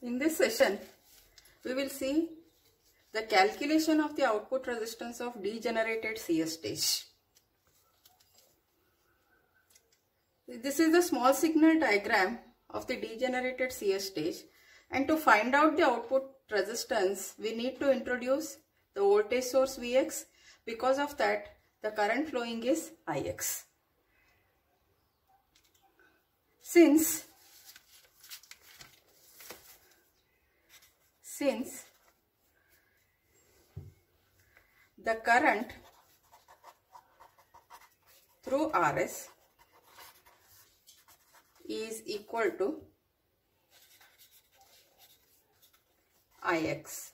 In this session, we will see the calculation of the output resistance of degenerated CS stage. This is the small signal diagram of the degenerated CS stage, and to find out the output resistance, we need to introduce the voltage source Vx. Because of that, the current flowing is Ix. Since the current through Rs is equal to Ix.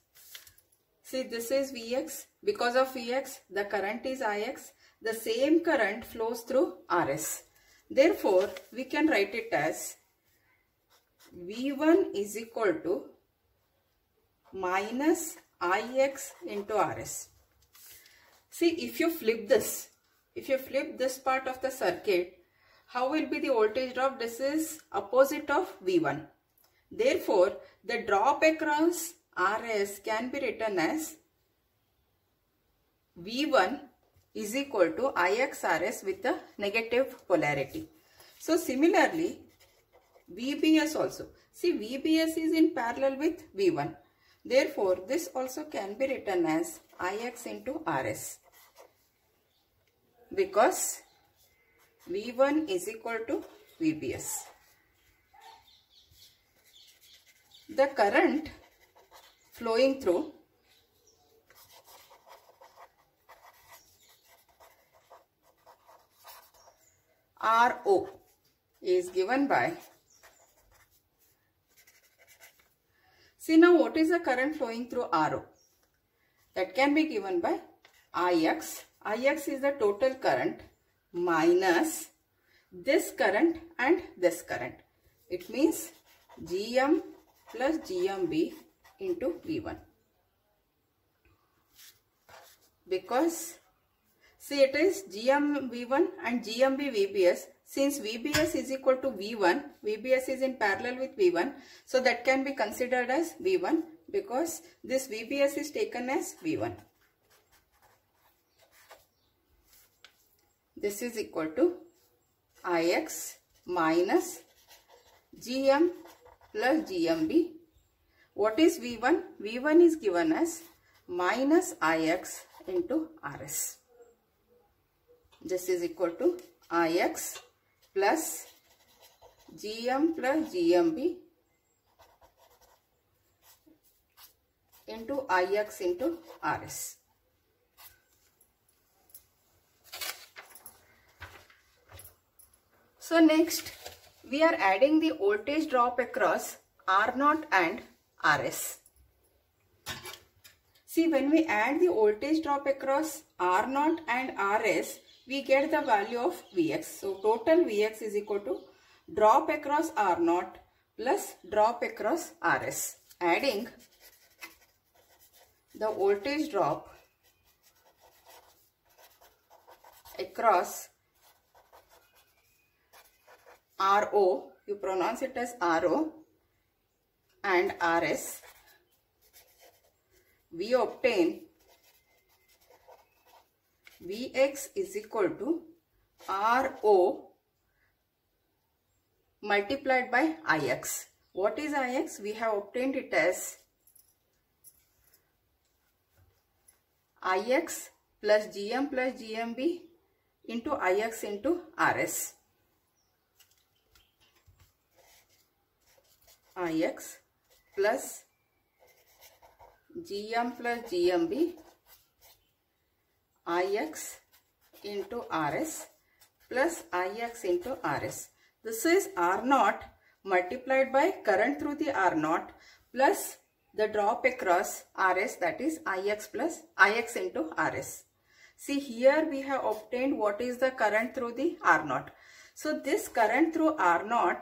See, this is Vx. Because of Vx, the current is Ix. The same current flows through Rs. Therefore, we can write it as V1 is equal to minus Ix into Rs. See, if you flip this part of the circuit, how will be the voltage drop? This is opposite of V1. Therefore, the drop across Rs can be written as V1 is equal to IXRS with the negative polarity. So similarly, VBS also. See, VBS is in parallel with V1. Therefore, this also can be written as Ix into Rs, because V1 is equal to VBS. The current flowing through RO is given by, see now what is the current flowing through RO? That can be given by Ix. Ix is the total current minus this current and this current. It means Gm plus GmB into V1. Because see, it is Gm V1 and GmB VBS. Since VBS is equal to V1, VBS is in parallel with V1. So that can be considered as V1 because this VBS is taken as V1. This is equal to Ix minus Gm plus GmB. What is V1? V1 is given as minus Ix into Rs. This is equal to Ix plus Gm plus GmB into Ix into Rs. So next, we are adding the voltage drop across R0 and Rs. See, when we add the voltage drop across R0 and Rs, we get the value of Vx. So total Vx is equal to drop across R0 plus drop across Rs. Adding the voltage drop across RO, you pronounce it as RO, and Rs, we obtain Vx is equal to RO multiplied by Ix. What is Ix? We have obtained it as Ix plus Gm plus GmB into Ix into Rs. Ix plus Gm plus GmB Ix into Rs plus Ix into Rs. This is R0 multiplied by current through the R0 plus the drop across Rs, that is Ix plus Ix into Rs. See, here we have obtained what is the current through the R0. So this current through R0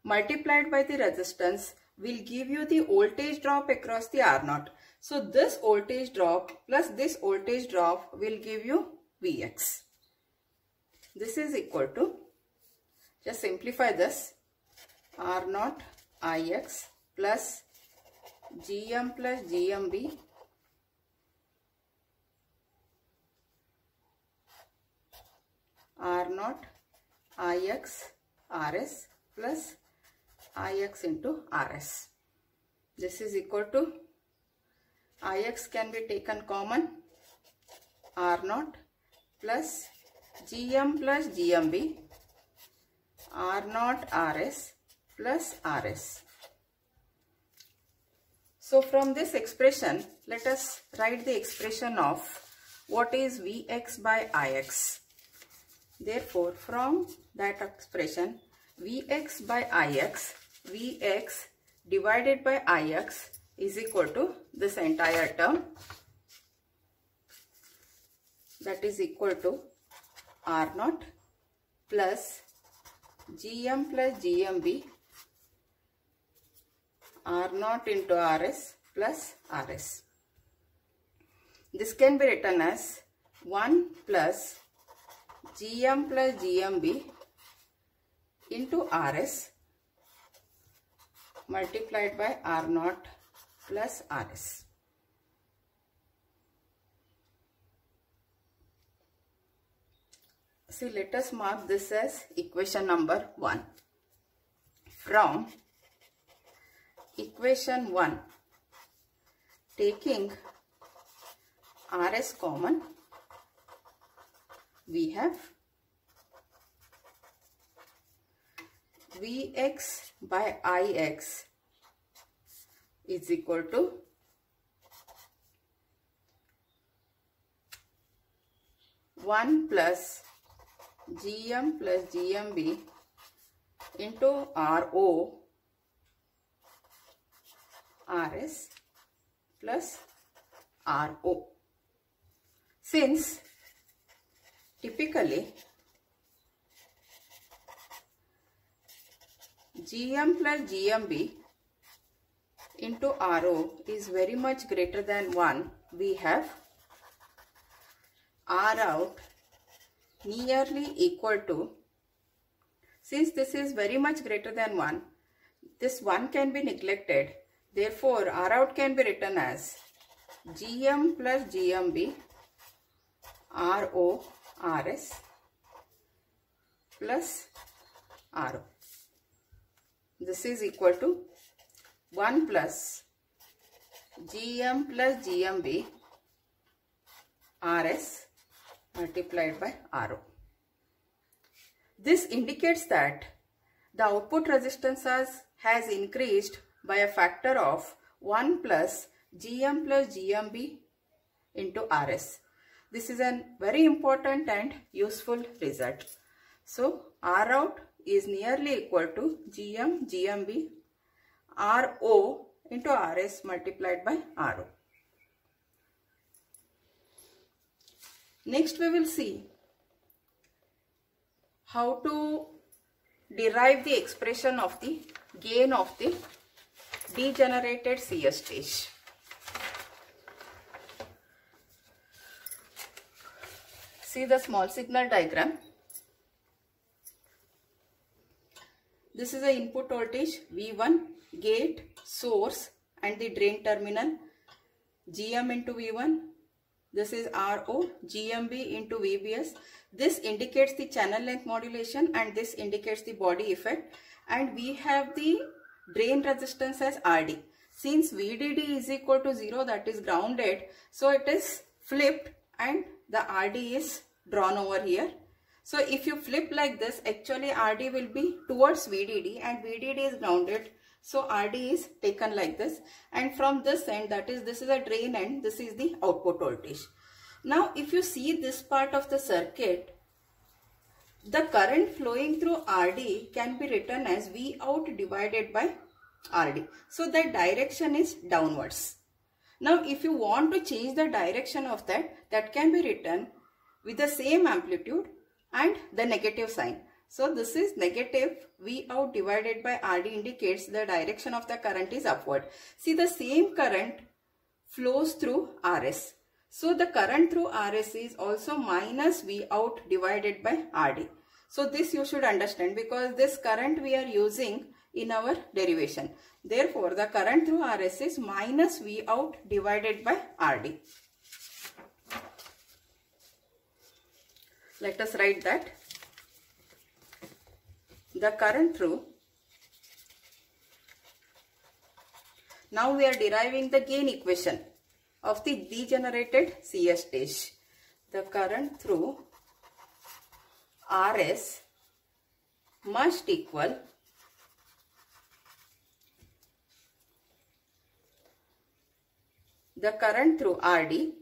multiplied by the resistance will give you the voltage drop across the R0. So this voltage drop plus this voltage drop will give you Vx. This is equal to, just simplify this, R naught Ix plus Gm plus Gmb R naught Ix Rs plus Ix into Rs. This is equal to Ix can be taken common, R naught plus Gm plus Gmb R naught Rs plus Rs. So from this expression, let us write the expression of what is Vx by Ix. Therefore, from that expression, Vx by Ix, Vx divided by Ix is equal to this entire term, that is equal to R naught plus Gm plus Gmb R naught into Rs plus Rs. This can be written as 1 plus Gm plus Gmb into Rs multiplied by R naught plus Rs. See, let us mark this as equation number 1. From equation 1, taking Rs common, we have Vx by Ix is equal to one plus Gm plus Gmb into Ro Rs plus Ro. Since typically Gm plus Gmb into Ro is very much greater than 1, we have R out nearly equal to, since this is very much greater than 1, this 1 can be neglected. Therefore, R out can be written as Gm plus Gmb Ro Rs plus Ro. This is equal to 1 plus Gm plus Gmb Rs multiplied by Ro. This indicates that the output resistance has increased by a factor of 1 plus Gm plus Gmb into Rs. This is a very important and useful result. So, R out is nearly equal to Gm Gmb Ro into Rs multiplied by Ro. Next we will see how to derive the expression of the gain of the degenerated CS stage. See the small signal diagram. This is the input voltage V1, gate, source and the drain terminal, Gm into V1. This is Ro, Gmb into Vbs. This indicates the channel length modulation and this indicates the body effect. And we have the drain resistance as Rd. Since VDD is equal to 0, that is grounded, so it is flipped and the Rd is drawn over here. So if you flip like this, actually Rd will be towards VDD and VDD is grounded. So Rd is taken like this, and from this end, that is, this is a drain end, this is the output voltage. Now if you see this part of the circuit, the current flowing through Rd can be written as V out divided by Rd. So that direction is downwards. Now if you want to change the direction of that can be written with the same amplitude and the negative sign. So this is negative V out divided by Rd indicates the direction of the current is upward. See, the same current flows through Rs. So the current through Rs is also minus V out divided by Rd. So this you should understand, because this current we are using in our derivation. Therefore, the current through RS is minus V out divided by RD. Let us write that. The current through. Now we are deriving the gain equation of the degenerated CS stage. The current through RS must equal the current through RD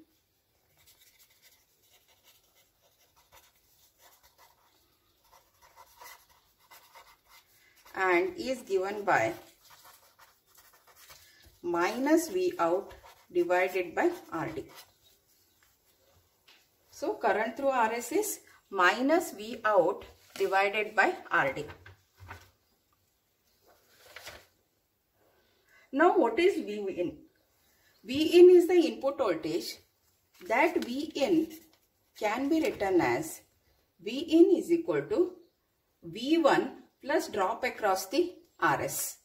and is given by minus V out divided by RD. So current through RS is minus V out divided by RD. Now what is V in? V in is the input voltage. That V in can be written as V in is equal to V1 plus drop across the RS.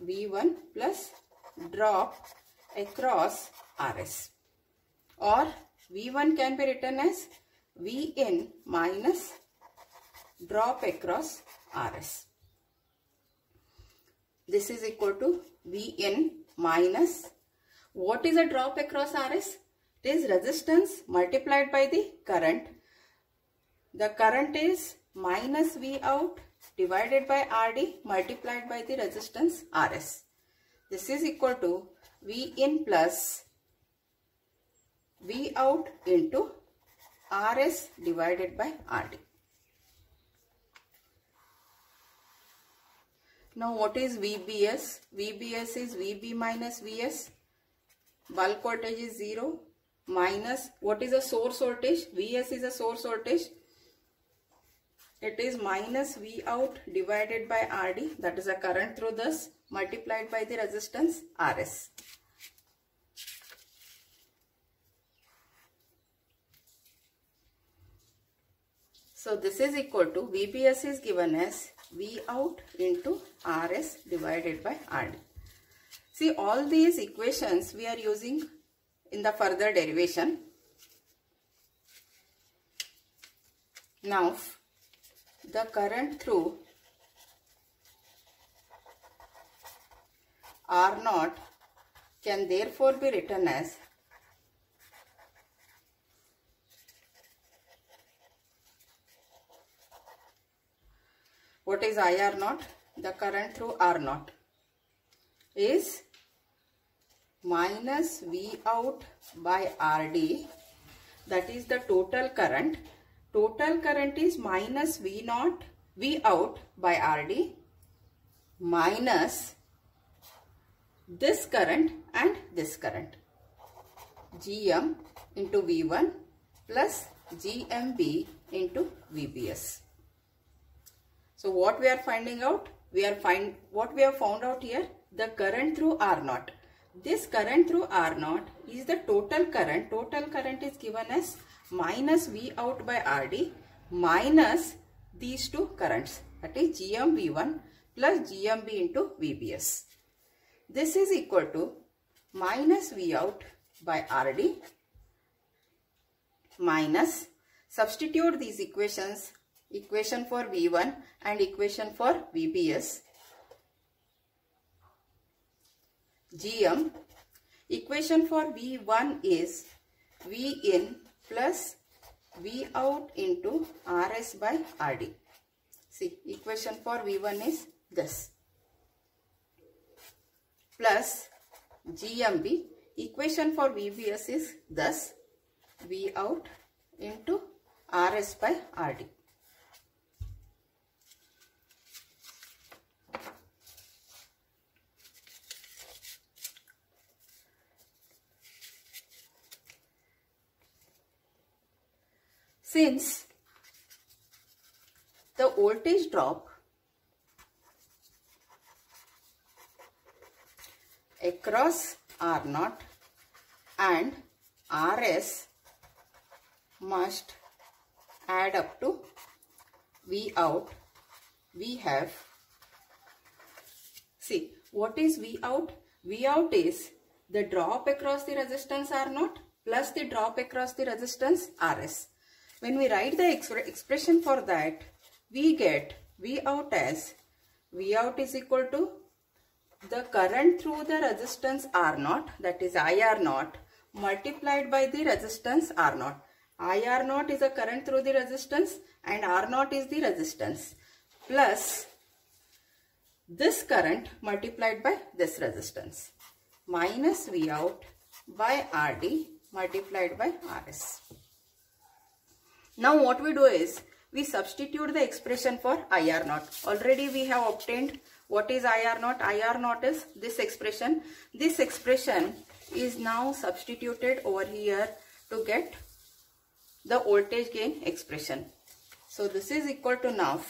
V1 plus drop across RS. Or V1 can be written as V in minus drop across RS. This is equal to V in minus, what is a drop across RS? It is resistance multiplied by the current. The current is minus V out divided by RD multiplied by the resistance RS. This is equal to V in plus V out into RS divided by RD. Now what is VBS? VBS is VB minus VS. Bulk voltage is 0 minus, what is a source voltage? VS is a source voltage. It is minus V out divided by RD, that is a current through this, multiplied by the resistance RS. So this is equal to VBS is given as V out into RS divided by RD. See, all these equations we are using in the further derivation. Now the current through R0 can therefore be written as what is IR0? The current through R0 is minus V out by RD, that is the total current. Total current is minus V out by RD minus this current and this current, GM into V1 plus GMB into VBS. So what we are finding out? What we have found out here, the current through R0. This current through R0 is the total current. Total current is given as minus V out by RD minus these two currents, that is GMV1 plus GMB into VBS. This is equal to minus V out by RD minus, substitute these equations, equation for V1 and equation for VBS. GM, equation for V1 is V in plus V out into RS by RD. See, equation for V1 is this. Plus GMB, equation for VBS is thus V out into RS by RD. Since the voltage drop across R0 and RS must add up to V out, we have See, what is V out? V out is the drop across the resistance R0 plus the drop across the resistance Rs. When we write the expression for that, we get V out as V out is equal to the current through the resistance R0, that is IR0, multiplied by the resistance R0. IR0 is the current through the resistance and R0 is the resistance, plus this current multiplied by this resistance, minus V out by RD multiplied by RS. Now what we do is, we substitute the expression for IR0. Already we have obtained what is IR0. IR0 is this expression. This expression is now substituted over here to get the voltage gain expression. So this is equal to now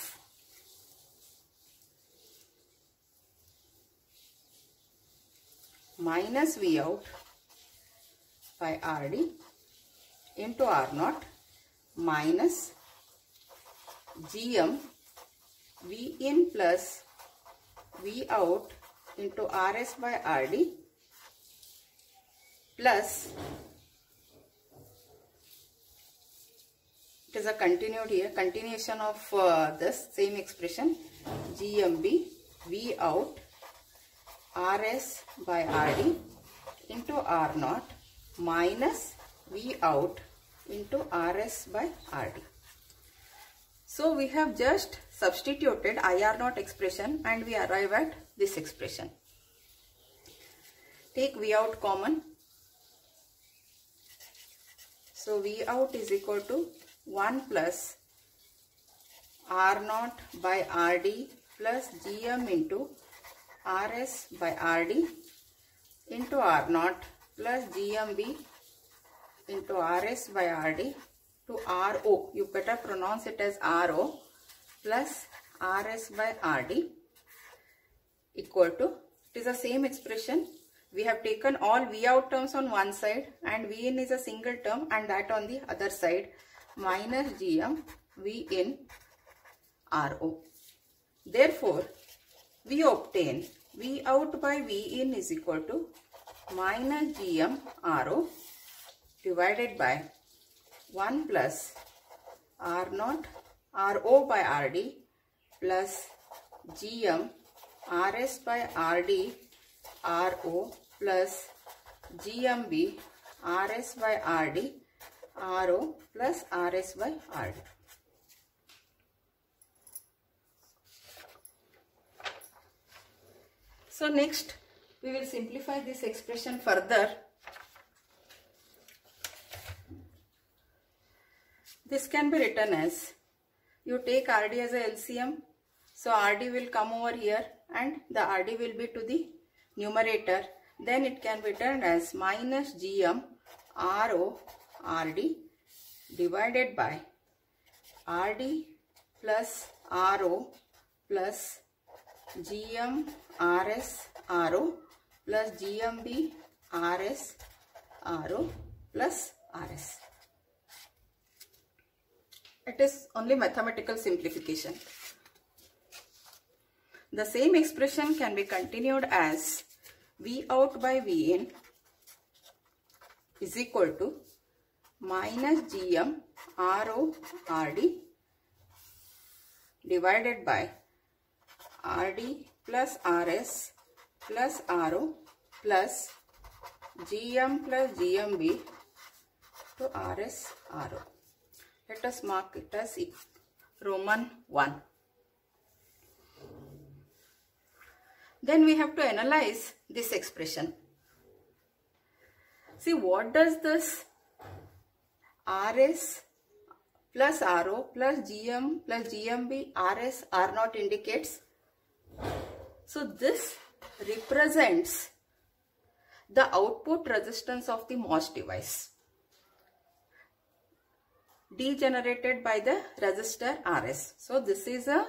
minus V out by RD into R0 minus GM V in plus V out into RS by RD plus, it is a continuation of this same expression, GMB V out RS by RD into R0 minus V out into RS by RD. So we have just substituted IR0 expression and we arrive at this expression. Take V out common. So V out is equal to 1 plus R0 by RD plus GM into RS by RD into R0 plus GMB into RS by RD to RO. You better pronounce it as RO plus RS by RD equal to, it is the same expression. We have taken all V out terms on one side and V in is a single term and that on the other side, minus GM V in RO. Therefore, we obtain V out by V in is equal to minus GM RO divided by 1 plus R0 RO by RD plus GM RS by RD RO plus GMB RS by RD RO plus RS by RD. So next we will simplify this expression further. This can be written as, you take RD as a LCM, so RD will come over here and the RD will be to the numerator. Then it can be written as minus GM RO RD divided by RD plus RO plus GM RS RO plus GMB RS RO plus RS. It is only mathematical simplification. The same expression can be continued as V out by V in is equal to minus GM RO RD divided by RD plus RS plus RO plus GM plus GMB to RS RO. Let us mark it as Roman 1. Then we have to analyze this expression. See, what does this RS plus RO plus GM plus GMB RS R0 indicates? So this represents the output resistance of the MOS device, degenerated by the resistor RS. So this is a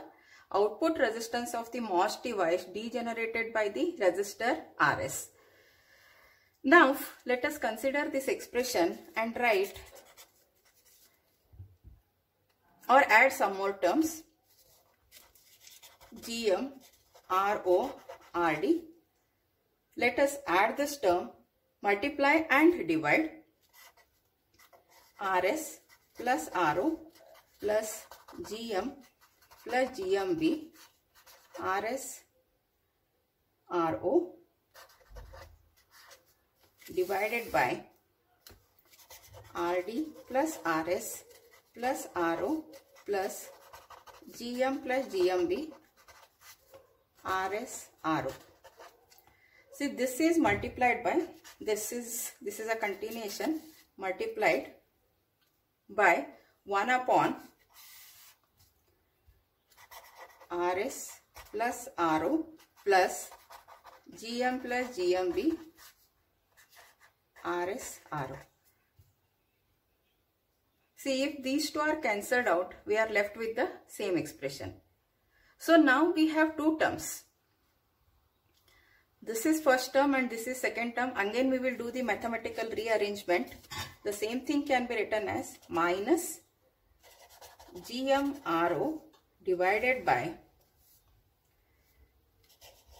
output resistance of the MOS device degenerated by the resistor RS. Now let us consider this expression and write or add some more terms. GM RO RD. Let us add this term, multiply and divide. RS plus RO plus GM plus GMB, RS RO divided by RD plus RS plus RO plus GM plus GMB, RS RO. See, this is multiplied by, this is a continuation, multiplied by 1 upon RS plus RO plus GM plus GMB, RS RO. See, if these two are cancelled out, we are left with the same expression. So now we have two terms. This is first term and this is second term. Again we will do the mathematical rearrangement. The same thing can be written as minus GMRO divided by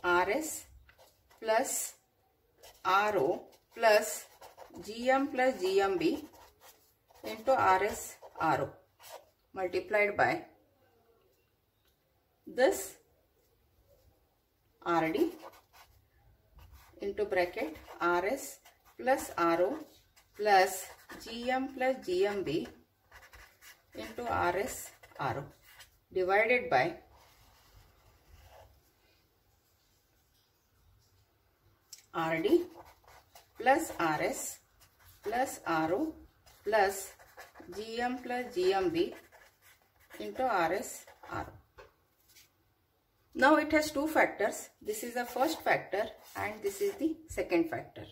RS plus RO plus GM plus GMB into RS RO multiplied by this RD into bracket RS plus RO plus GM plus GMB into RS RO divided by RD plus RS plus RO plus GM plus GMB into RS RO. Now it has two factors. This is the first factor and this is the second factor.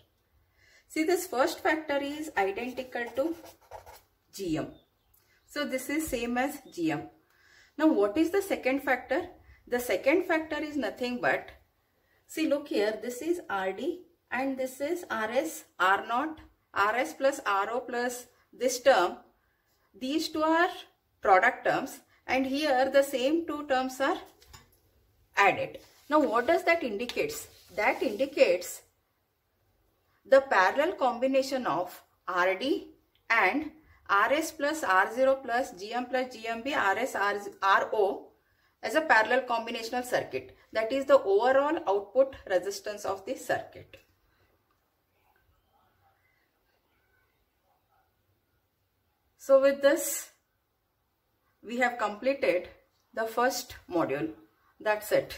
See, this first factor is identical to GM. So this is same as GM. Now what is the second factor? The second factor is nothing but, see, look here, this is RD and this is RS, R0, RS plus RO plus this term. These two are product terms and here the same two terms are added. Now what does that indicate? That indicates the parallel combination of RD and RS plus R0 plus GM plus GMB RS RO as a parallel combinational circuit. That is the overall output resistance of the circuit. So with this, we have completed the first module. That's it.